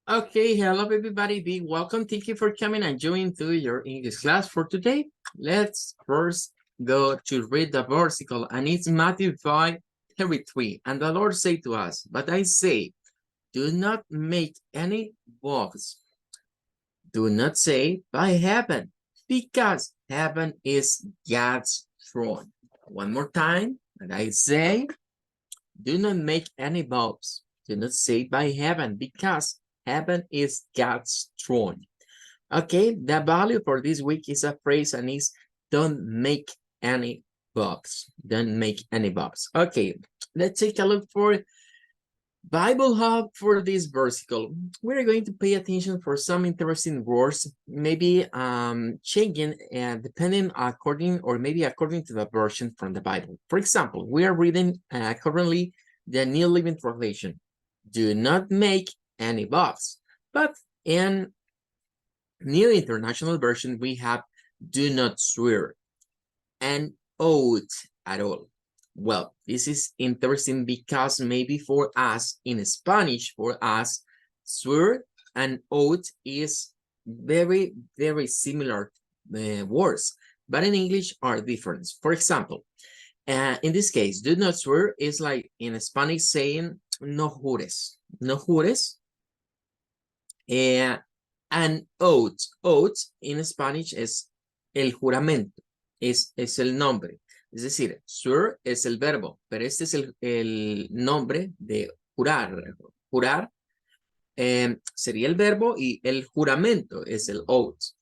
Okay, hello everybody, be welcome. Thank you for coming and joining to your English class for today. Let's first go to read the versicle, and it's Matthew 5:33. And the Lord said to us, but I say, do not make any vows. Do not say by heaven, because heaven is God's throne. One more time, and I say, do not make any vows. Do not say by heaven, because heaven is God's throne. Okay, the value for this week is a phrase and is don't make any vows. Don't make any vows. Okay, let's take a look for Bible Hub for this versicle. We're going to pay attention for some interesting words, maybe changing depending according or maybe according to the version from the Bible. For example, we are reading currently the New Living Translation. Do not make any vows. But in New International Version, we have do not swear and oath at all. Well, this is interesting because maybe for us in Spanish, for us, swear and oath is very, very similar words, but in English are different. For example, in this case, do not swear is like in Spanish saying no jures, no jures. And oath in Spanish es el juramento, es el nombre. Es decir, swear es el verbo, pero este es el nombre de jurar. Jurar sería el verbo y el juramento es el oath.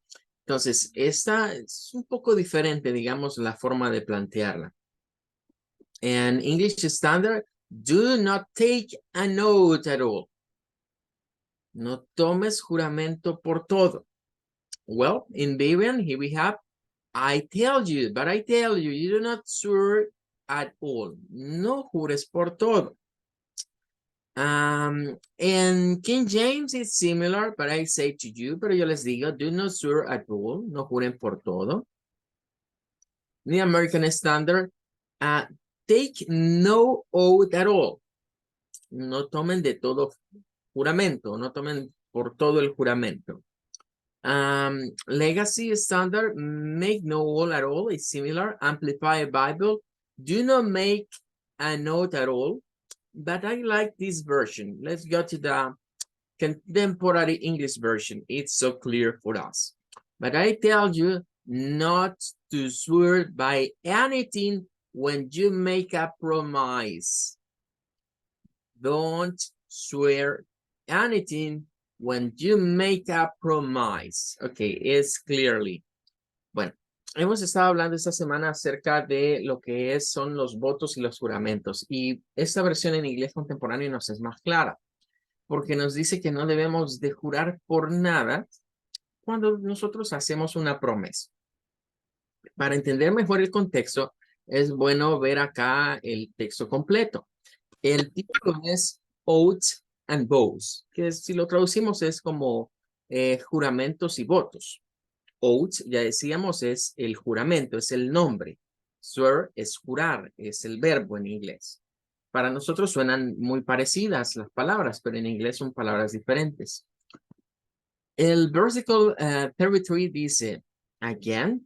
Entonces, esta es un poco diferente, digamos, la forma de plantearla. En English Standard, do not take an oath at all. No tomes juramento por todo. Well, in Bavarian, here we have I tell you, but I tell you, you do not swear at all. No jures por todo. In King James, it's similar, but I say to you, pero yo les digo, do not swear at all. No juren por todo. The American Standard, take no oath at all. No tomen de todo juramento, no tomen por todo el juramento. Legacy Standard, make no oath at all is similar. Amplified Bible, do not make a note at all. But I like this version. Let's go to the contemporary English version. It's so clear for us. But I tell you not to swear by anything when you make a promise. Don't swear anything when you make a promise. Okay, it's clearly. Bueno, hemos estado hablando esta semana acerca de lo que son los votos y los juramentos. Y esta versión en inglés contemporáneo nos es más clara, porque nos dice que no debemos de jurar por nada cuando nosotros hacemos una promesa. Para entender mejor el contexto, es bueno ver acá el texto completo. El título es Oaths and Vows, que si lo traducimos es como juramentos y votos. Oaths, ya decíamos, es el juramento, es el nombre. Swear es jurar, es el verbo en inglés. Para nosotros suenan muy parecidas las palabras, pero en inglés son palabras diferentes. El versicle 33 dice, again,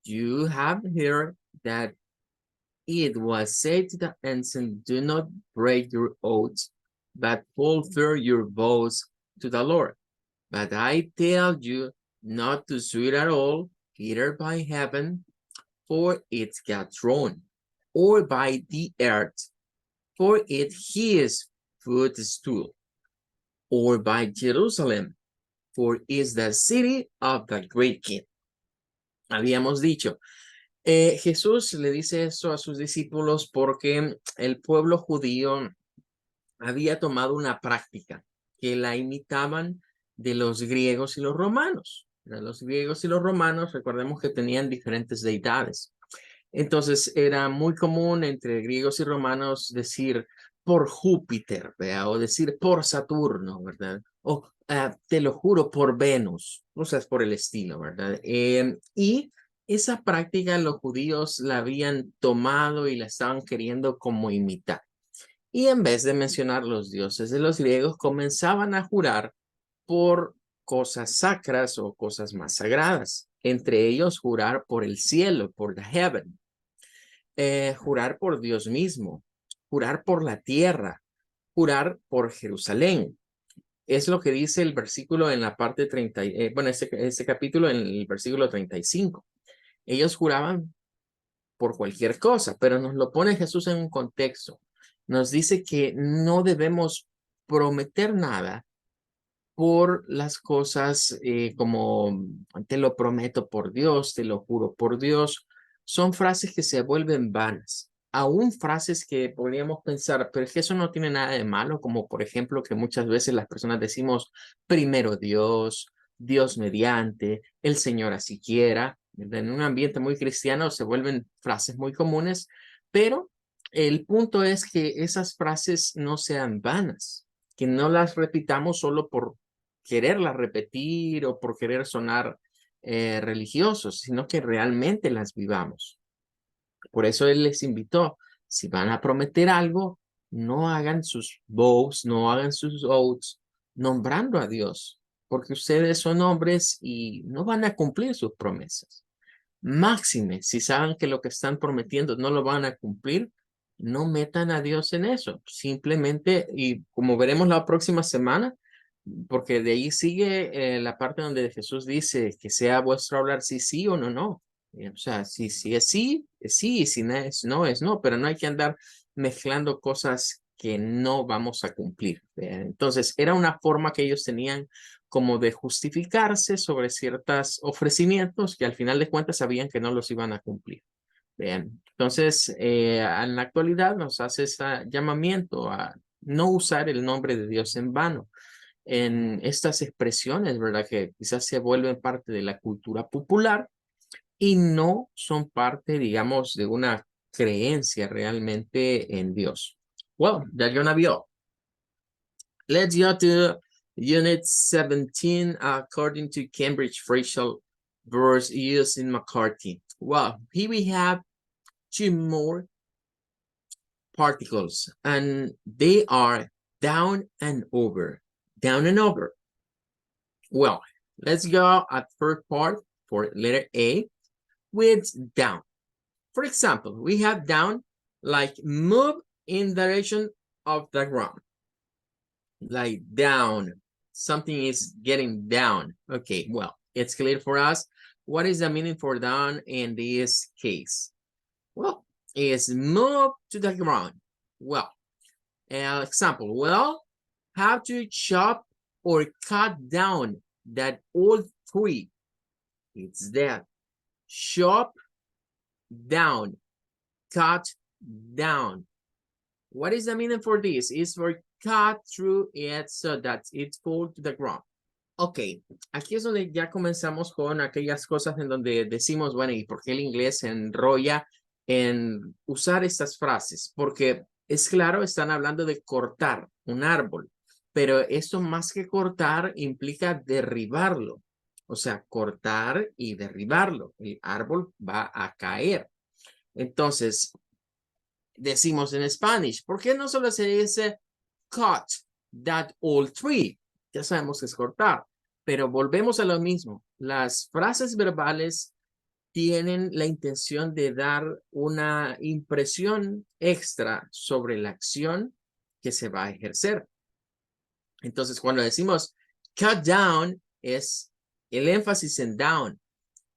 you have heard that it was said to the ancients, do not break your oaths, but fulfill your vows to the Lord. But I tell you not to swear at all, either by heaven, for it's God's throne, or by the earth, for it his footstool, or by Jerusalem, for is the city of the great king. Habíamos dicho, Jesús le dice eso a sus discípulos porque el pueblo judío había tomado una práctica que la imitaban de los griegos y los romanos. Los griegos y los romanos, recordemos que tenían diferentes deidades. Entonces era muy común entre griegos y romanos decir por Júpiter, ¿verdad? O decir por Saturno, ¿verdad? O te lo juro por Venus, cosas por el estilo, ¿verdad? Y esa práctica los judíos la habían tomado y la estaban queriendo como imitar. Y en vez de mencionar los dioses de los griegos, comenzaban a jurar por cosas sacras o cosas más sagradas. Entre ellos, jurar por el cielo, por the heaven. Jurar por Dios mismo. Jurar por la tierra. Jurar por Jerusalén. Es lo que dice el versículo en la parte 30, bueno, este capítulo en el versículo 35. Ellos juraban por cualquier cosa, pero nos lo pone Jesús en un contexto. Nos dice que no debemos prometer nada por las cosas como te lo prometo por Dios, te lo juro por Dios. Son frases que se vuelven vanas. Aún frases que podríamos pensar, pero es que eso no tiene nada de malo, como por ejemplo que muchas veces las personas decimos primero Dios, Dios mediante, el Señor así quiera. En un ambiente muy cristiano se vuelven frases muy comunes, pero el punto es que esas frases no sean vanas, que no las repitamos solo por quererlas repetir o por querer sonar religiosos, sino que realmente las vivamos. Por eso él les invitó, si van a prometer algo, no hagan sus vows, no hagan sus oaths nombrando a Dios, porque ustedes son hombres y no van a cumplir sus promesas. Máxime, si saben que lo que están prometiendo no lo van a cumplir, no metan a Dios en eso. Simplemente, y como veremos la próxima semana, porque de ahí sigue la parte donde Jesús dice que sea vuestro hablar sí, sí o no, no. O sea, si es sí, es sí, y si no, es no, pero no hay que andar mezclando cosas que no vamos a cumplir. Entonces, era una forma que ellos tenían como de justificarse sobre ciertos ofrecimientos que al final de cuentas sabían que no los iban a cumplir. Bien, entonces en la actualidad nos hace ese llamamiento a no usar el nombre de Dios en vano en estas expresiones, ¿verdad? Que quizás se vuelven parte de la cultura popular y no son parte, digamos, de una creencia realmente en Dios. Well, ya yo no vio. Let's go to Unit 17 according to Cambridge PHRASAL verbs used in McCarthy. Well, here we have two more particles and they are down and over. Down and over. Well, let's go at first part for letter A with down. For example, we have down like move in direction of the ground. Like down, something is getting down. Okay, well, it's clear for us. What is the meaning for down in this case? Well, is move to the ground. Well, example, well, have to chop or cut down that old tree. It's that. Chop down, cut down. What is the meaning for this? It's for cut through it so that it falls to the ground. Ok, aquí es donde ya comenzamos con aquellas cosas en donde decimos, bueno, ¿y por qué el inglés se enrolla en usar estas frases? Porque es claro, están hablando de cortar un árbol, pero esto más que cortar implica derribarlo. O sea, cortar y derribarlo. El árbol va a caer. Entonces, decimos en Spanish, ¿por qué no solo se dice cut that old tree? Ya sabemos que es cortar, pero volvemos a lo mismo. Las frases verbales tienen la intención de dar una impresión extra sobre la acción que se va a ejercer. Entonces, cuando decimos cut down, es el énfasis en down,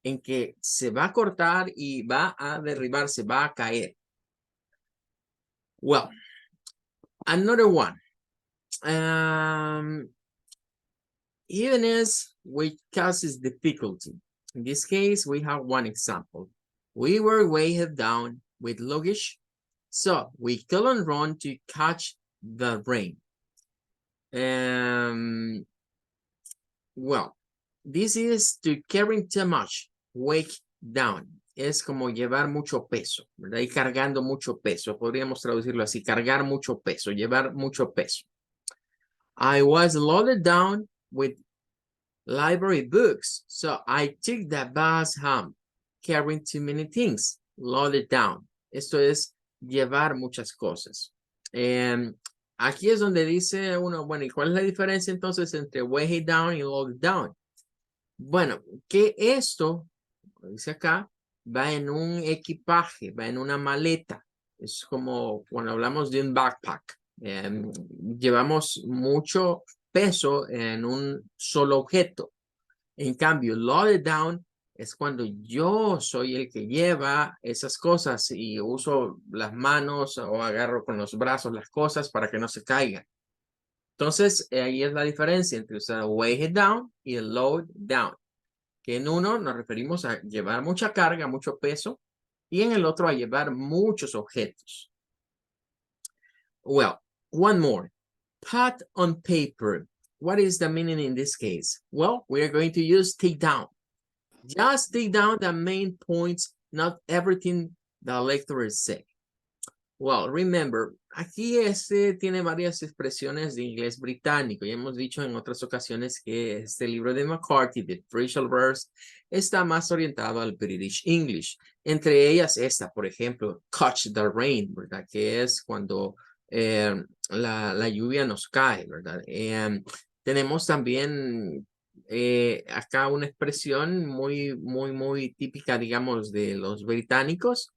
en que se va a cortar y va a derribar, se va a caer. Well, another one. Even as which causes difficulty. In this case, we have one example. We were weighed down with luggage, so we couldn't run to catch the rain. Well, this is to carry too much, weight down. Es como llevar mucho peso, ¿verdad? Y cargando mucho peso. Podríamos traducirlo así, cargar mucho peso, llevar mucho peso. I was loaded down with library books, so I took the bus home, carrying too many things, loaded down. Esto es llevar muchas cosas. aquí es donde dice uno, bueno, ¿y cuál es la diferencia entonces entre weigh it down y load it down? Bueno, que esto, como dice acá, va en un equipaje, va en una maleta. Es como cuando hablamos de un backpack. Llevamos mucho peso en un solo objeto. En cambio, loaded down es cuando yo soy el que lleva esas cosas y uso las manos o agarro con los brazos las cosas para que no se caigan. Entonces, ahí es la diferencia entre usar weigh it down y el load down. Que en uno nos referimos a llevar mucha carga, mucho peso, y en el otro a llevar muchos objetos. Well, one more. Put on paper. What is the meaning in this case? Well, we are going to use take down. Just take down the main points, not everything the lecturer said. Well, remember, aquí tiene varias expresiones de inglés británico. Ya hemos dicho en otras ocasiones que este libro de McCarthy, de PHRASAL Verbs, está más orientado al British English. Entre ellas esta, por ejemplo, catch the rain, ¿verdad? Que es cuando la lluvia nos cae, ¿verdad? Tenemos también acá una expresión muy típica, digamos, de los británicos.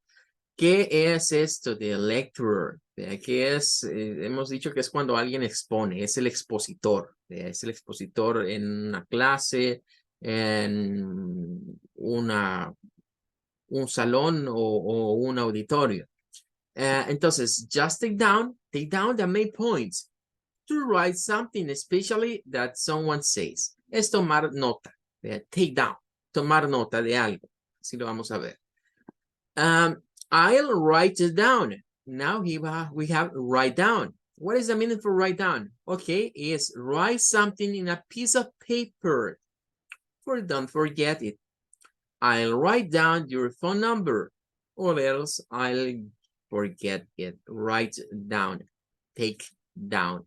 ¿Qué es esto de lecturer? ¿Qué es? Hemos dicho que es cuando alguien expone, es el expositor. Es el expositor en una clase, en un salón o un auditorio. Entonces, just take down the main points to write something, especially that someone says. Es tomar nota. Take down, tomar nota de algo. Así lo vamos a ver. I'll write it down. Now we have write down. What is the meaning for write down? Okay, is write something in a piece of paper. Don't forget it. I'll write down your phone number, or else I'll forget it. Write down. Take down.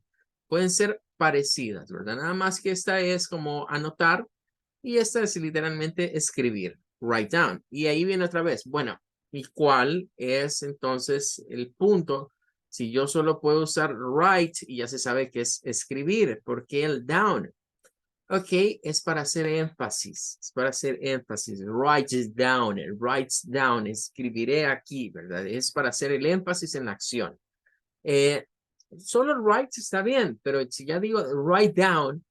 Pueden ser parecidas, ¿verdad? Nada más que esta es como anotar y esta es literalmente escribir. Write down. Y ahí viene otra vez. Bueno, ¿y cuál es entonces el punto? Si yo solo puedo usar write y ya se sabe que es escribir, ¿por qué el down? Ok, es para hacer énfasis, es para hacer énfasis. Write it down, write down, escribiré aquí, ¿verdad? Es para hacer el énfasis en la acción. Solo write está bien, pero si ya digo write down,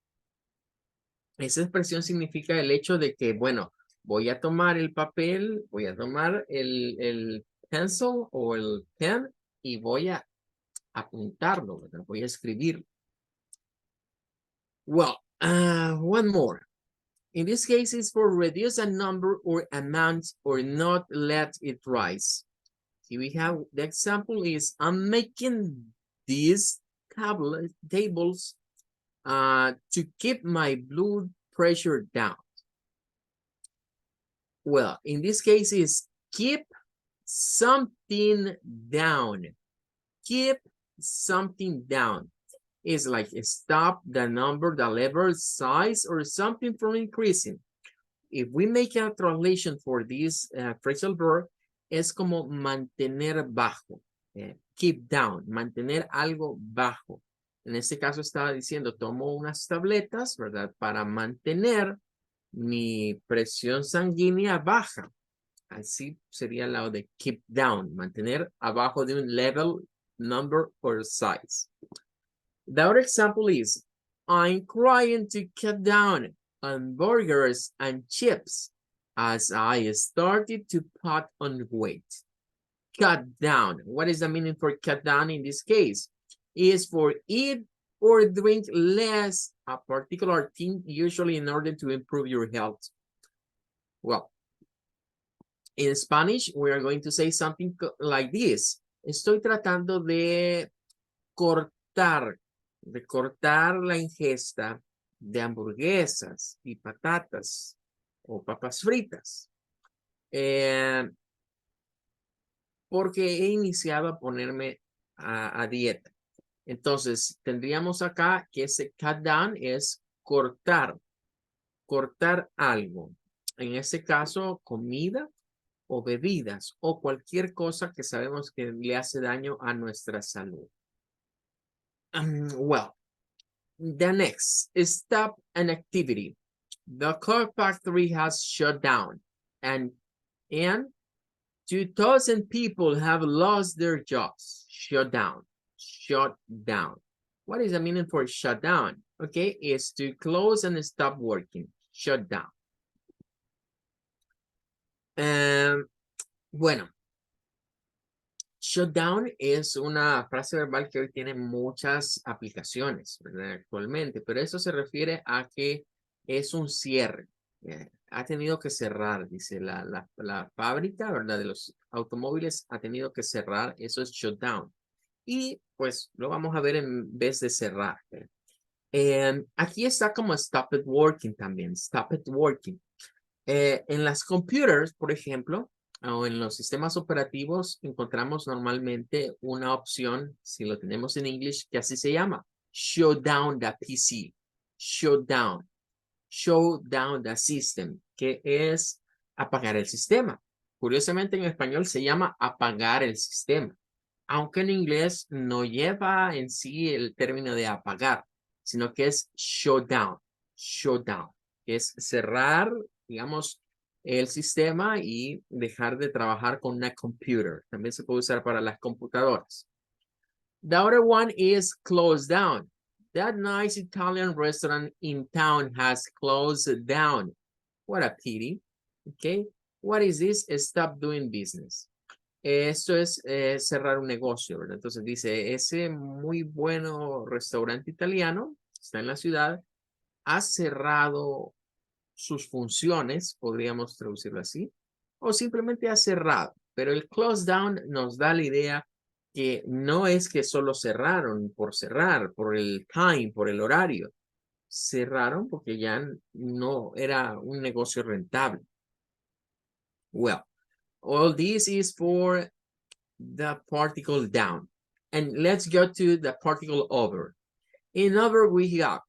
esa expresión significa el hecho de que, bueno, voy a tomar el papel, voy a tomar el pencil o el pen y voy a apuntarlo, ¿verdad? Voy a escribir. Well, one more. In this case, it's for reduce a number or amount or not let it rise. Here we have the example is I'm making these tables to keep my blood pressure down. Well, in this case is keep something down. Keep something down. It's like stop the number, the level, size, or something from increasing. If we make a translation for this phrasal verb, es como mantener bajo. Keep down, mantener algo bajo. En este caso estaba diciendo, tomo unas tabletas, ¿verdad? Para mantener mi presión sanguínea baja. Así sería el lado de keep down, mantener abajo de un level, number, or size. The other example is, I'm trying to cut down on burgers and chips as I started to put on weight. Cut down. What is the meaning for cut down in this case? Is for eat or drink less a particular thing, usually in order to improve your health. Well, in Spanish, we are going to say something like this. Estoy tratando de cortar la ingesta de hamburguesas y patatas o papas fritas. Porque he iniciado a ponerme a dieta. Entonces, tendríamos acá que ese cut down es cortar algo. En este caso, comida o bebidas o cualquier cosa que sabemos que le hace daño a nuestra salud. Well, the next is stop an activity. The car factory has shut down and 2,000 people have lost their jobs. Shut down. Shut down. What is the meaning for shut down? Okay, is to close and stop working. Shut down. Bueno, shutdown es una frase verbal que hoy tiene muchas aplicaciones, ¿verdad? Actualmente, pero eso se refiere a que es un cierre. Ha tenido que cerrar, dice la fábrica, ¿verdad? De los automóviles ha tenido que cerrar, eso es shutdown. Y pues lo vamos a ver en vez de cerrar. Aquí está como stop it working también, stop it working. En las computers, por ejemplo, o en los sistemas operativos, encontramos normalmente una opción, si lo tenemos en inglés, que así se llama, shut down the PC, shut down the system, que es apagar el sistema. Curiosamente en español se llama apagar el sistema, aunque en inglés no lleva en sí el término de apagar, sino que es shut down, que es cerrar, digamos, el sistema y dejar de trabajar con una computer. También se puede usar para las computadoras. The other one is closed down. That nice Italian restaurant in town has closed down. What a pity. Okay. What is this? Stop doing business. Esto es cerrar un negocio, ¿verdad? Entonces dice, ese muy bueno restaurante italiano, está en la ciudad, ha cerrado sus funciones, podríamos traducirlo así, o simplemente ha cerrado. Pero el close down nos da la idea que no es que solo cerraron por cerrar, por el time, por el horario. Cerraron porque ya no era un negocio rentable. Well, all this is for the particle down. And let's go to the particle over. In over we have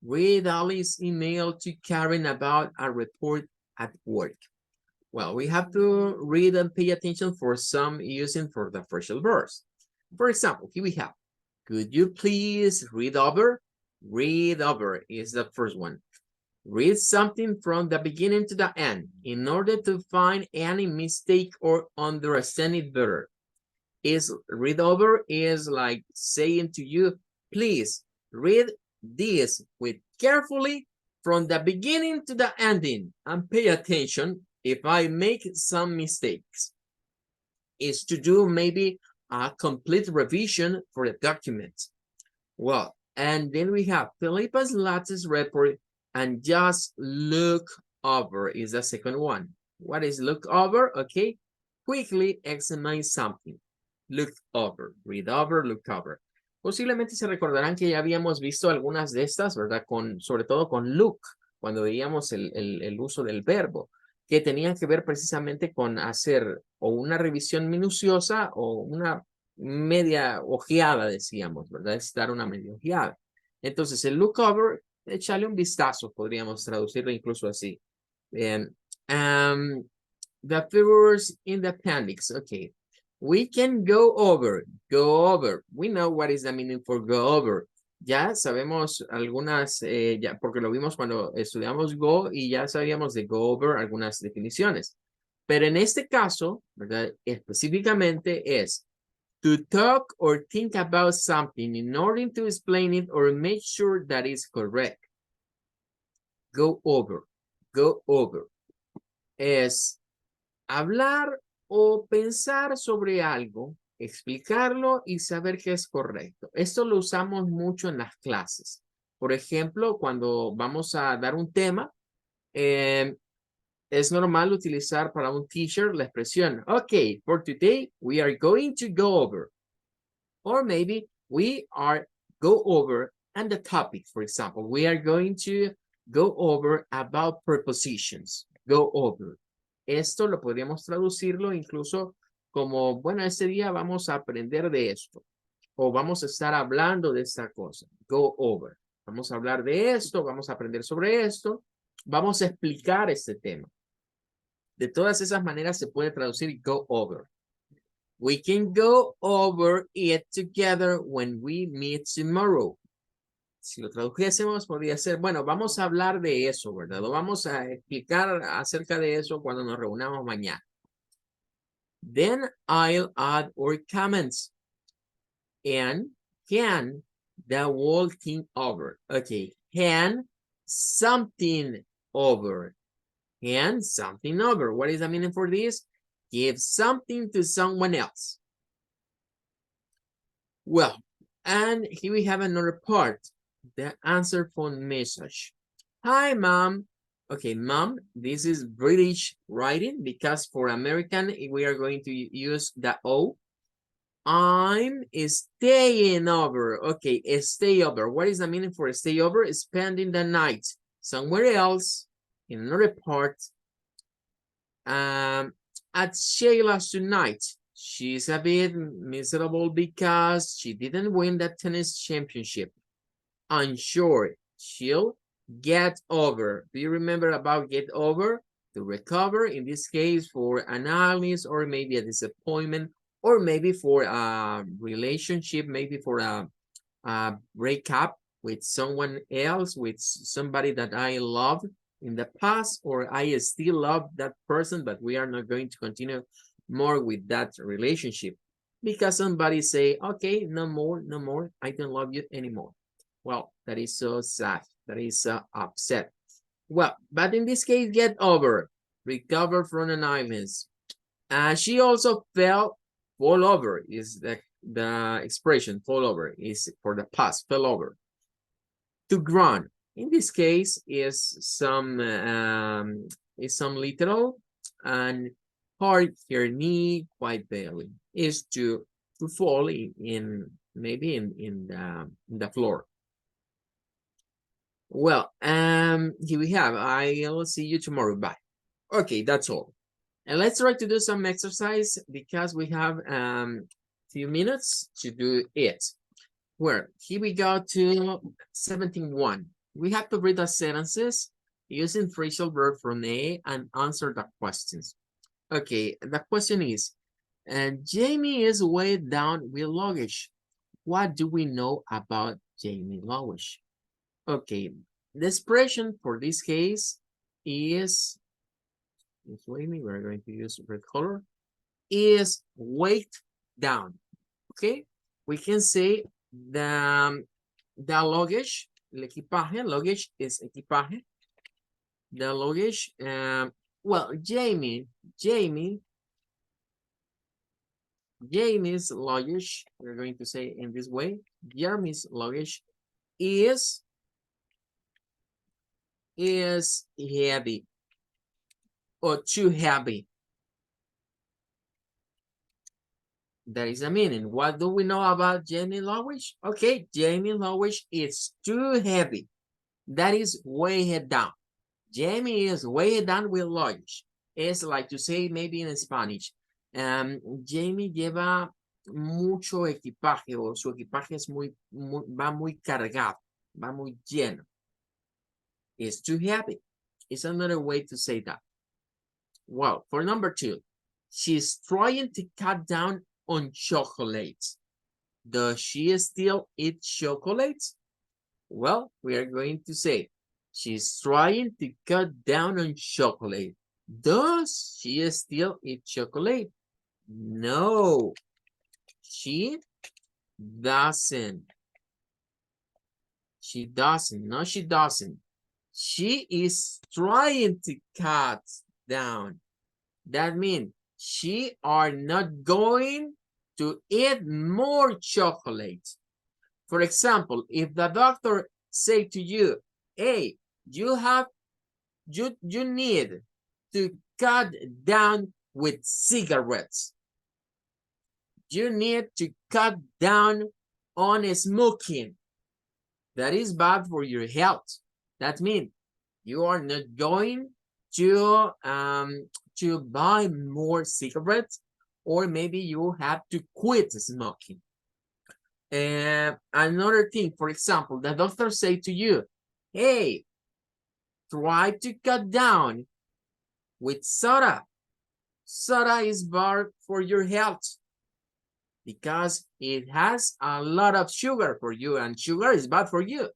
read Alice's email to Karen about a report at work. Well, we have to read and pay attention for some using for the phrasal verbs. For example, here we have, could you please read over? Read over is the first one. Read something from the beginning to the end in order to find any mistake or understand it better. Read over is like saying to you, please read this with carefully from the beginning to the ending and pay attention if I make some mistakes. Is to do maybe a complete revision for the document. Well, and then we have Felipa's latest report and just look over is the second one. What is look over? Okay, quickly examine something. Look over, read over, look over. Posiblemente se recordarán que ya habíamos visto algunas de estas, ¿verdad? Sobre todo con look, cuando veíamos el uso del verbo, que tenían que ver precisamente con hacer o una revisión minuciosa o una media ojeada, decíamos, ¿verdad? Es dar una media ojeada. Entonces, el look over, échale un vistazo, podríamos traducirlo incluso así. The figures in the appendix, okay. We can go over. We know what is the meaning for go over. Ya sabemos algunas, ya, porque lo vimos cuando estudiamos go y ya sabíamos de go over algunas definiciones. Pero en este caso, ¿verdad? Específicamente es to talk or think about something in order to explain it or make sure that it's correct. Go over. Es hablar o pensar sobre algo, explicarlo y saber que es correcto. Esto lo usamos mucho en las clases. Por ejemplo, cuando vamos a dar un tema, es normal utilizar para un teacher la expresión, okay, for today we are going to go over. Or maybe we are go over and the topic, for example, we are going to go over about prepositions. Go over. Esto lo podríamos traducirlo incluso como, bueno, este día vamos a aprender de esto. O vamos a estar hablando de esta cosa. Go over. Vamos a hablar de esto, vamos a aprender sobre esto. Vamos a explicar este tema. De todas esas maneras se puede traducir go over. We can go over it together when we meet tomorrow. Si lo tradujésemos, podría ser, bueno, vamos a hablar de eso, ¿verdad? O vamos a explicar acerca de eso cuando nos reunamos mañana. Then I'll add our comments. And hand the whole thing over. Okay, hand something over. Hand something over. What is the meaning for this? Give something to someone else. Well, and here we have another part. The answer phone message. Hi, Mom. Okay, Mom, this is British writing because for American, we are going to use the O. I'm staying over. Okay, stay over. What is the meaning for stay over? Spending the night somewhere else, in another part. At Shayla's tonight. She's a bit miserable because she didn't win the tennis championship. I'm sure she'll get over. Do you remember about get over? To recover, in this case, for an illness or maybe a disappointment, or maybe for a relationship, maybe for a breakup with someone else, with somebody that I loved in the past, or I still love that person, but we are not going to continue more with that relationship because somebody say, okay, no more, no more, I don't love you anymore. Well, that is so sad. That is so upset. Well, but in this case, get over, recover from an illness. She also fall over is the expression fall over is for the past, fell over. To groan, in this case, is some literal, and hurt her knee quite badly is to fall in maybe in the floor. Well, here we have. I'll see you tomorrow. Bye. Okay, that's all. And let's try to do some exercise because we have few minutes to do it. Well, here we go to 17.1. We have to read the sentences using phrasal verb from A and answer the questions. Okay, the question is, Jamie is weighed down with luggage. What do we know about Jamie luggage? Okay, the expression for this case is, we're going to use red color, is weighed down. Okay, we can say the luggage, el equipaje, luggage is equipaje. The luggage, well, Jamie's luggage, we're going to say in this way, Jeremy's luggage is heavy or too heavy. That is the meaning. What do we know about Jamie luggage? Okay, Jamie luggage is too heavy. That is weighed down. Jamie is weighed down with luggage. It's like to say maybe in Spanish. Jamie lleva mucho equipaje o su equipaje es va muy cargado, va muy lleno. It's too heavy. It's another way to say that. Well, for number 2, she's trying to cut down on chocolates. Does she still eat chocolates? Well, we are going to say she's trying to cut down on chocolate. Does she still eat chocolate? No, she doesn't. She doesn't. No, she doesn't. She is trying to cut down. That means she are not going to eat more chocolate. For example, if the doctor say to you, hey, you need to cut down with cigarettes. You need to cut down on smoking. That is bad for your health. That means you are not going to buy more cigarettes, or maybe you have to quit smoking. Another thing, for example, the doctor say to you, hey, try to cut down with soda. Soda is bad for your health. because it has a lot of sugar for you, and sugar is bad for you.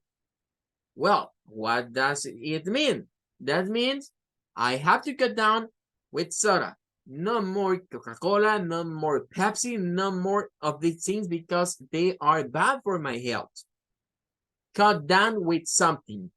Well, what does it mean? That means I have to cut down with soda. No more Coca-Cola, no more Pepsi, no more of these things because they are bad for my health. Cut down with something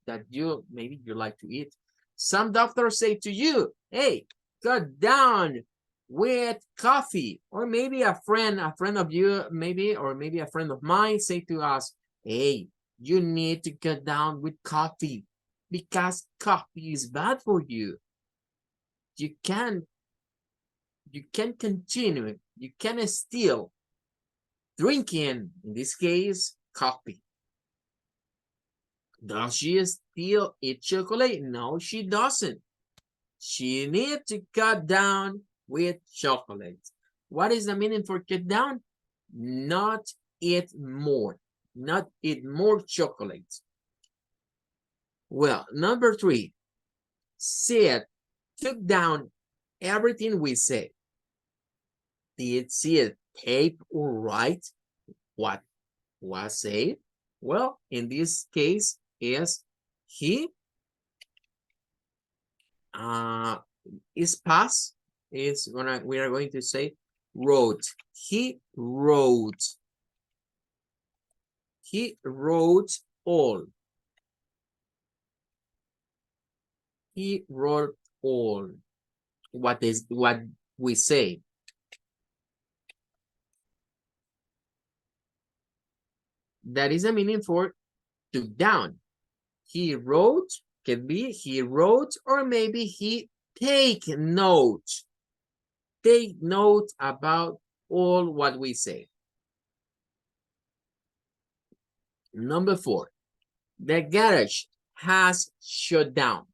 that maybe you like to eat. Some doctors say to you, hey, cut down with coffee. Or maybe a friend of you, maybe, or maybe a friend of mine say to us, hey, you need to cut down with coffee because coffee is bad for you. You can continue, you can still drinking, in this case, coffee. Does she still eat chocolate? No, she doesn't. She needs to cut down with chocolate. What is the meaning for cut down? Not eat more. Not eat more chocolate. Well, number 3. Sid took down everything we said. Did Sid tape or write what was said? Well, in this case, is he is past, we are going to say wrote. He wrote all. He wrote all. What we say. That is the meaning for took down. He wrote, can be he wrote, or maybe he take note. Take note about all what we say. Number 4, the garage has shut down.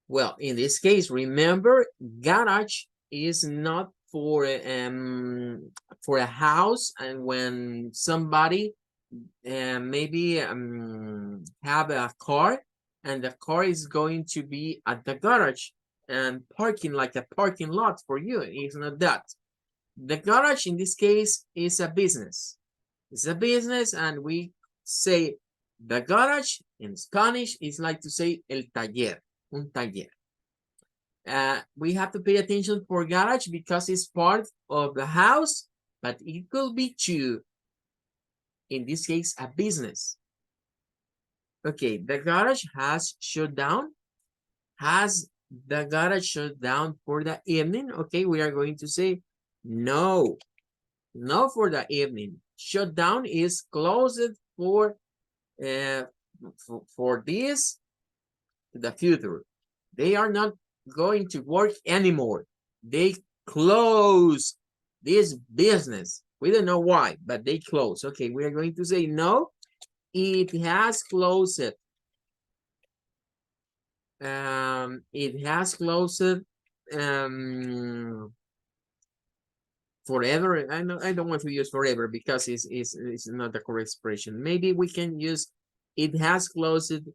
Well, in this case, remember, garage is not for a house, and when somebody maybe have a car, and the car is going to be at the garage and parking like a parking lot for you. It's not that. The garage in this case is a business. It's a business, and we say the garage in Spanish is like to say el taller, un taller. We have to pay attention for garage because it's part of the house, but it could be too, in this case, a business. Okay, the garage has shut down. Has the garage shut down for the evening? Okay, we are going to say no. No for the evening. Shut down is closed for this, the future. They are not going to work anymore. They close this business. We don't know why, but they close. Okay, we are going to say no. It has closed. It has closed forever. I don't want to use forever because it's not the correct expression. Maybe we can use it has closed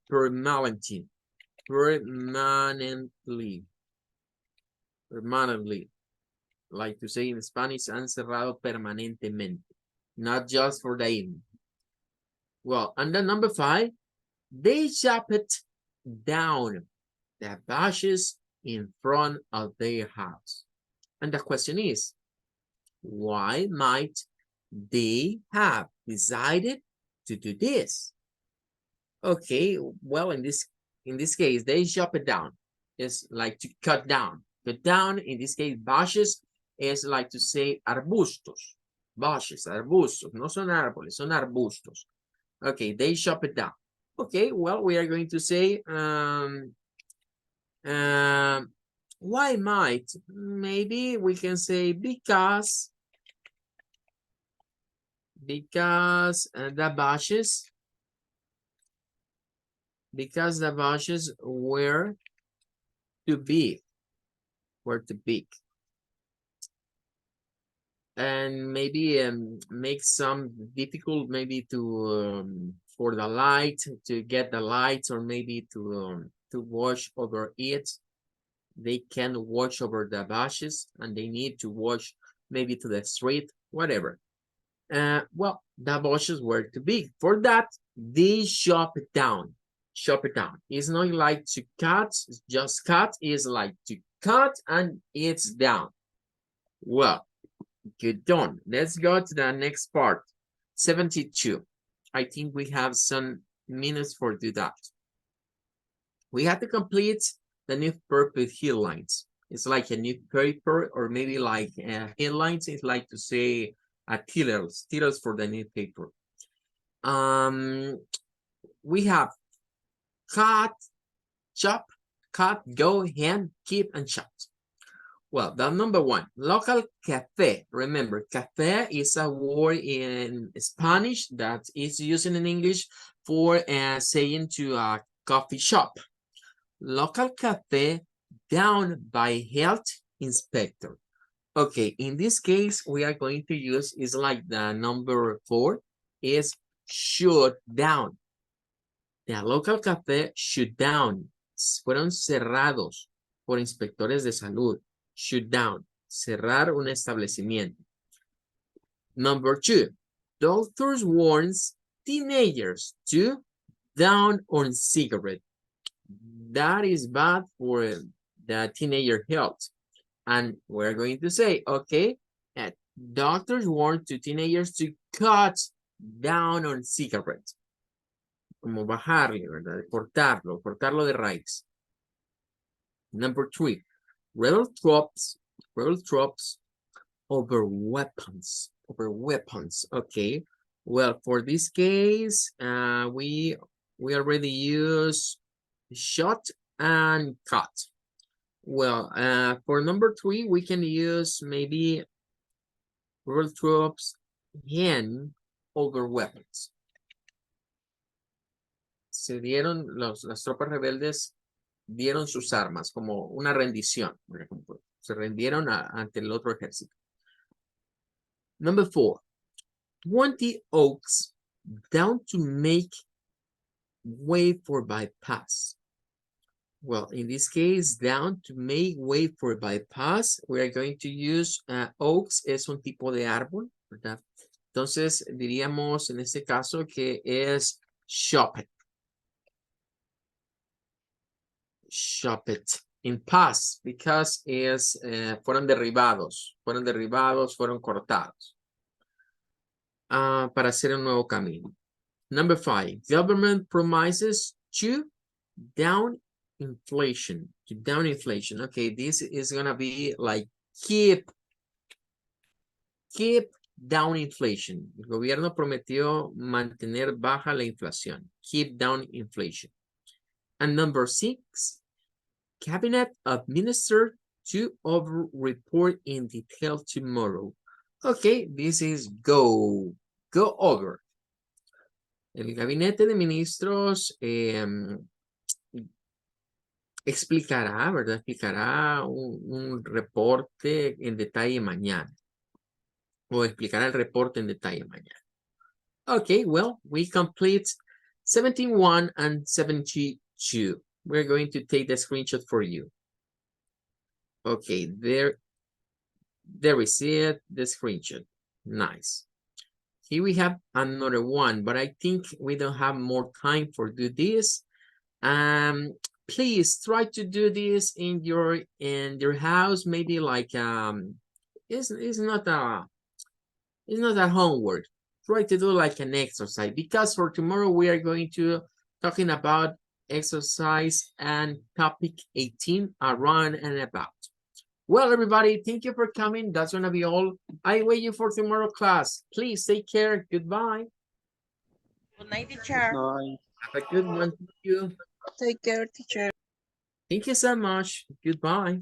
permanently. Permanently. Like to say in Spanish, han cerrado permanentemente. Not just for the evening. Well, and then number 5, they chopped down the bushes in front of their house. And the question is, why might they have decided to do this? Okay, well, in this case, they chop it down. It's like to cut down. Cut down, in this case, bushes is like to say arbustos. Bushes, arbustos, no son árboles, son arbustos. Okay, they chop it down. Okay, well, we are going to say why might? Maybe we can say because the bushes were too big. And maybe make some difficult maybe to for the light, to get the lights, or maybe to watch over it. They can watch over the bushes, and they need to watch maybe to the street, whatever. Well, the bushes were too big. For that, they chop it down. Chop it down. It's not like to cut, just cut. It's like to cut and it's down. Well, good done. Let's go to the next part. 72. I think we have some minutes for do that. We have to complete the newspaper with headlines. It's like a newspaper or maybe like headlines. It's like to say titles for the newspaper. We have cut, chop, cut, go, hand, keep, and shut. Well, the number one, local cafe. Remember, cafe is a word in Spanish that is used in English for saying to a coffee shop. Local cafe down by health inspector. Okay, in this case, we are going to use is like the number 4 is shut down. The local cafe shut down. Fueron cerrados por inspectores de salud. Shut down. Cerrar un establecimiento. Number 2. Doctors warns teenagers to down on cigarette. That is bad for the teenager health. And we're going to say, okay, doctors warn to teenagers to cut down on cigarettes. Como bajarle, ¿verdad? Cortarlo de raíz. Number 3, rebel troops over weapons. Okay. Well, for this case, we already use shot and cut. Well, for number 3, we can use maybe rebel troops hand over weapons. Se dieron, las tropas rebeldes dieron sus armas como una rendición, por ejemplo. Se rendieron ante el otro ejército. Number 4, 20 oaks down to make way for bypass. Well, in this case, down to make way for bypass, we are going to use oaks, es un tipo de árbol, ¿verdad? Entonces, diríamos en este caso que es chop it in pass, because es, fueron derribados, fueron cortados para hacer un nuevo camino. Number 5, government promises to down inflation, Okay, this is gonna be like keep down inflation. El gobierno prometió mantener baja la inflación. Keep down inflation. And number 6, cabinet of ministers to over report in detail tomorrow. Okay, this is go over. El gabinete de ministros explicará, ¿verdad? Explicará un reporte en detalle mañana. O explicará el reporte en detalle mañana. Okay, well, we complete 71 and 72. We're going to take the screenshot for you. Okay, there is it, the screenshot. Nice. Here we have another one, but I think we don't have more time for do this. Please try to do this in your house. Maybe like it's not a homework. Try to do like an exercise, because for tomorrow we are going to talking about exercise and topic 18, around and about. Well, everybody, thank you for coming. That's gonna be all. I wait you for tomorrow class. Please take care. Goodbye. Good night, teacher. Bye. Have a good one. Thank you. Take care, teacher. Thank you so much. Goodbye.